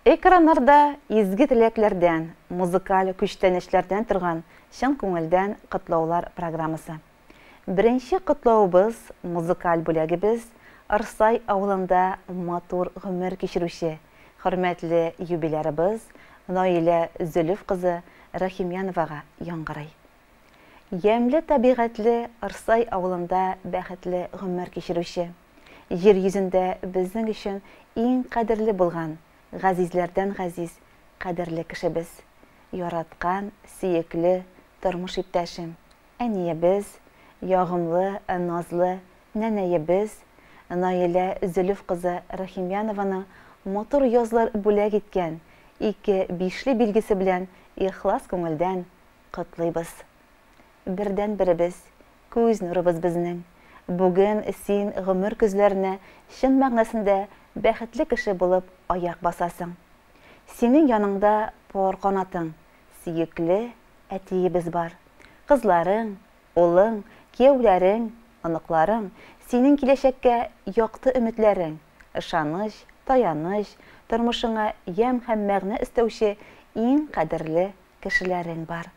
Ekranlarda izgi tileklerden, muzikal күчтәнешләрдән торган чын күңелдән котлаулар программасы. Беренче котлаубыз, музыкаль бүләгебез Ырсай авылында матур гомер кичерүче, хөрмәтле юбилярыбыз Наилә Зөлф кызы Рахимяновага яңгырый. Ямлы табигатьле Ырсай авылында бәхетле гомер кичерүче, җир йөзендә безнең өчен иң кадерле булган Газизләрдән газиз, кадерле кешебез, яраткан, сөекле тормыш иптәшем, әниебез, ягымлы, назлы нәнәебез, Наилә Зөлф кызы Рахимянованы матур язлар бүләк иткән, 2-5 билгесе белән ихлас күңелдән котлыйбыз. Бердән-беребез, күз нурыбыз безнең. Бүген син гомер күзләренә чын мәгънәсендә бәхетле кеше булып аяк басасың. Синең яныңда пар канатың, сөекле әтиебез бар. Кызларың, улың, кияүләрең, аныкларың, синең киләчәккә якты өметләрең, ышаныч, таяныч, тормышыңа ям һәм мәгънә өстәүче иң кадерле кешеләрең бар.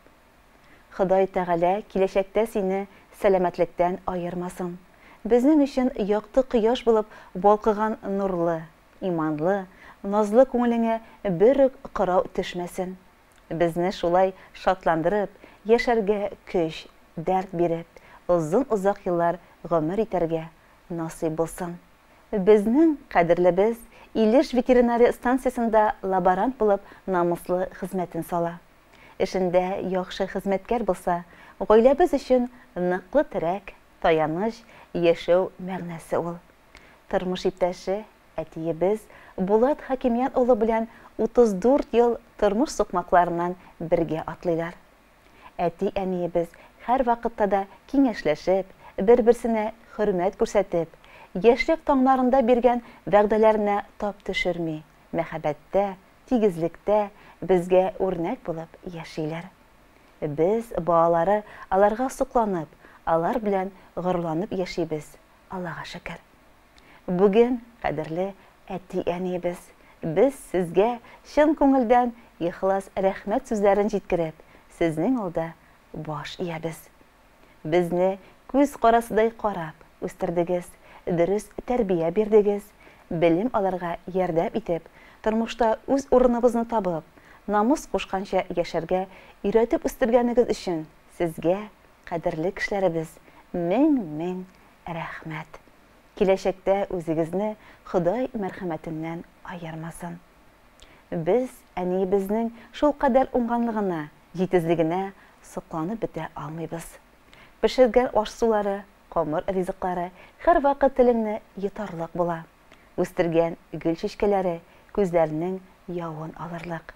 Ходай Тәгалә киләчәктә сине сәламәтлектән аермасын. Безнең өчен якты кояш булып балкыган нурлы, иманлы, назлы күңелеңә бер үк кырау төшмәсен. Безне шулай шатландырып, яшәргә көч, дәрт биреп, озын-узак еллар гомер итәргә насыйп булсын. Безнең кадерлебез Илеш ветеринария станциясында лаборант булып намуслы хезмәтен сала. Эшендә яхшы хезмәткәр булса, гаиләбез өчен ныклы терәк, таяныч, яшәү мәгънәсе ул. Тормыш иптәше, әтиебез Булат Хакимиян улы белән 34 ел тормыш сукмакларыннан бергә атлыйлар. Әти-әниебез һәр вакытта да киңәшләшеп, бер-берсенә хөрмәт күрсәтеп, яшьлек таңнарында биргән вәгъдәләренә тап төшерми, мәхәббәттә, тигезлектә безгә үрнәк булып яшиләр. Без, балалары, аларга сокланып, алар белән горурланып яшибез, Аллага шөкер. Бүген, кадерле әти-әниебез, без сезгә чын күңелдән ихлас рәхмәт сүзләрен җиткереп, сезнең алда баш иябез. Безне күз карасыдай карап үстердегез, дөрес тәрбия бирдегез, белем аларга ярдәм итеп, тормышта үз урыныбызны табып, намус кушканча яшәргә өйрәтеп үстергәнегез өчен сезгә, кадерле кешеләребез, мең рәхмәт. Киләчәктә үзегезне Ходай мәрхәмәтеннән аермасын. Без әниебезнең шул кадәр уңганлыгына, җитезлегенә сокланып бетә алмыйбыз. Пешергән аш-сулары, камыр ризыклары һәр вакыт телеңне йотарлык була. Үстергән гөл чәчкәләре күзләрнең явын алырлык.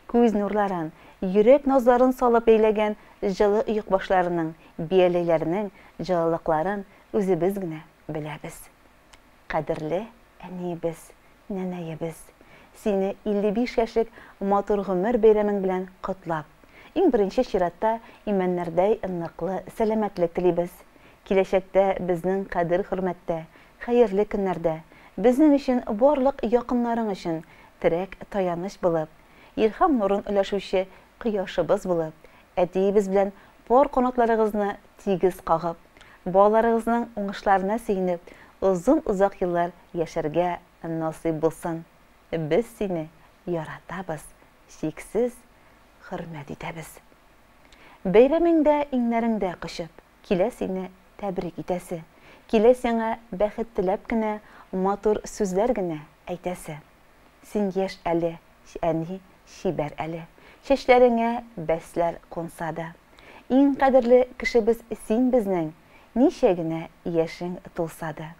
Күз нурларын, йөрәк назларын салып әйләгән җылы оек башларының, бияләйләренең җылылыкларын үзебез генә беләбез. Кадерле әниебез, нәнәебез, сине 55 яшьлек матур гомер бәйрәмең белән котлап, иң беренче чиратта имәннәрдәй ныклы сәламәтлек телибез. Киләчәктә безнең кадер-хөрмәттә, хәерле көннәрдә, безнең өчен барлык якыннарың өчен терәк таяныч булып, илһам нурын өләшүче кояшыбыз булып, әтиебез белән пар канатларыгызны тигез кагып, балаларыгызның уңышларына сөенеп, озын-узак еллар яшәргә насыйп булсын. Без сине яратабыз, чиксез хөрмәт итәбез. Бәйрәмеңдә иңнәреңдә кочып, килә сине тәбрик итәсе, килә сиңа бәхет теләп кенә, матур сүзләр генә әйтәсе. Син яшь әле, әни шибәр әле, чәчләреңә бәсләр конса да. Иң кадерле кешебез син безнең, ничә генә яшең тулса да.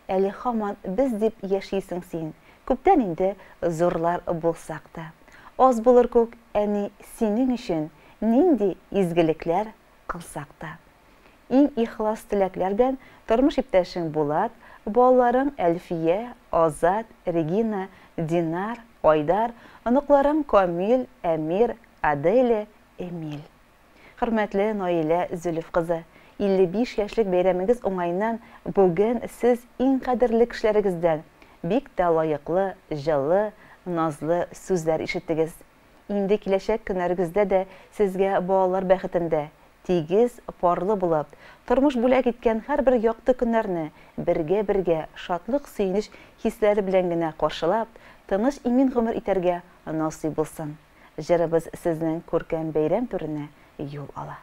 Әле һаман без дип яшисең син, күптән инде зурлар булсак та. Аз булыр күк, әни, синең өчен нинди изгелекләр кылсак та. Иң ихлас теләкләр белән тормыш иптәшең Булат, балаларың Әлфия, Азат, Регина, Динар, Айдар, аныкларың Камил, Әмир, Аделя, Эмиль. Хөрмәтле Наилә Зөлф кызы, 55 яшьлек бәйрәмегез уңайыннан бүген сез иң кадерле кешеләрегездән бик тә лаеклы, җылы, nazlı sözler işittiniz. İndi kileşek günlerigizde de sizge boğalar bäxitinde tigiz, porlı bulup, turmuş bula gitken her bir yoktu günlerini birge şatlık suyuniş hisleri bilengine qarşılap, tыныш imin gümür iterge nasip bulsun. Jarabız sizning ko'rkam bayram turine yo'l ala.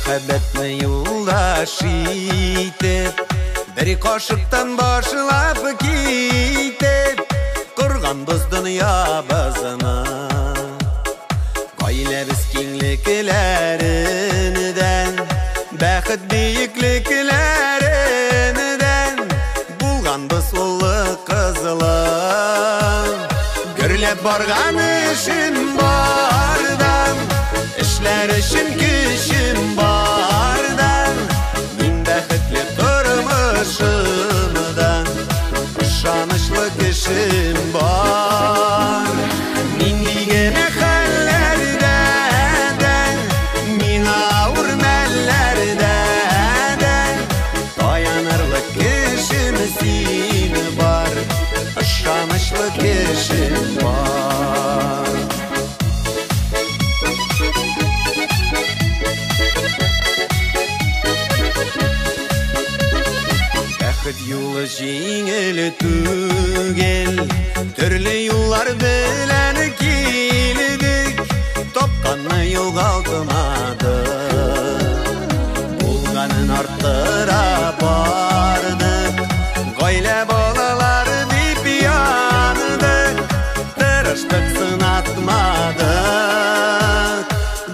Muhabbetme yoldaş itip, bir kaşıktan başlap gitip, kurganbız dünya bazına. Gayleriz kinliklerinden, bəxit büyüklüklerinden, bulganbız ulu kızlar. Görülep bargan işin bardan, işler için kişim bardan, min bəxitli turmuşumdan, şanışlı kişim var. Min digene hallerden, min ağır mellerden, dayanırlık kişim sin var, şanışlı kişim var. Bəxit yolu jеңіл түгел, түрлі yollar білән келдік, топқанны yo'qалтмады, болғанын арттыра бардық, ғаилә балалар деп яндық, тырыштық сынатмадық,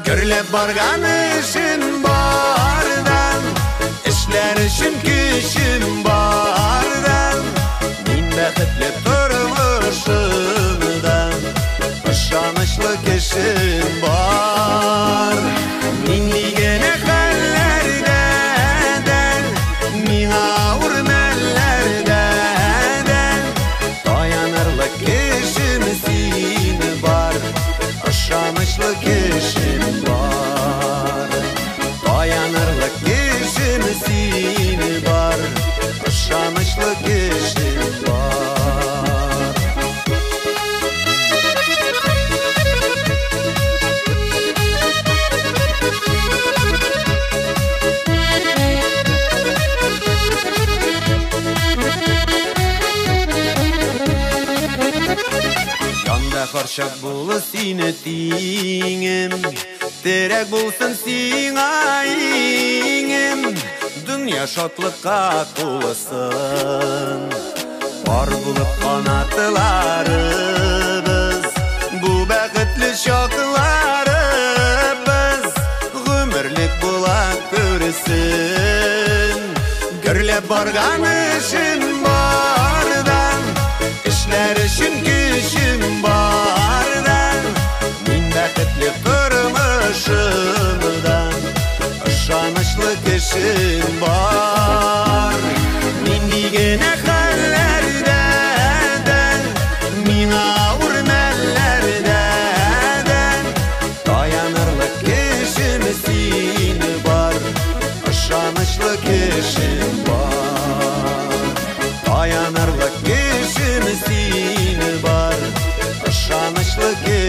гүрлеп барған үшін бардан, işler için kişim bardan, min bəxitli turmuşumdan, ışanışlı kişim var. Min digene hallerden, min ağır mellerden, dayanırlık kişim sin var, ışanışlı kişim var. Dayanırlık kişim sin var, ışanışlı kişim var. Yanda qarşaq bulu sini tiyingim, terek bulsun singayingim, dünya şatlıqqa to'lsin. Var bulup qanatlarыбыз, bu bəxitli şaqlarыбыз, gümürlük bulaq görüsün. Görülep bargan işin bardan, işler için kişim bardan, min bəxitli turmuşumdan, ışanışlı kişim var. Min digene hallerden, min ağır mellerden, dayanırlık kişim sin var, ışanışlı kişim var. Dayanırlık kişim sin var, ışanışlı kişim var.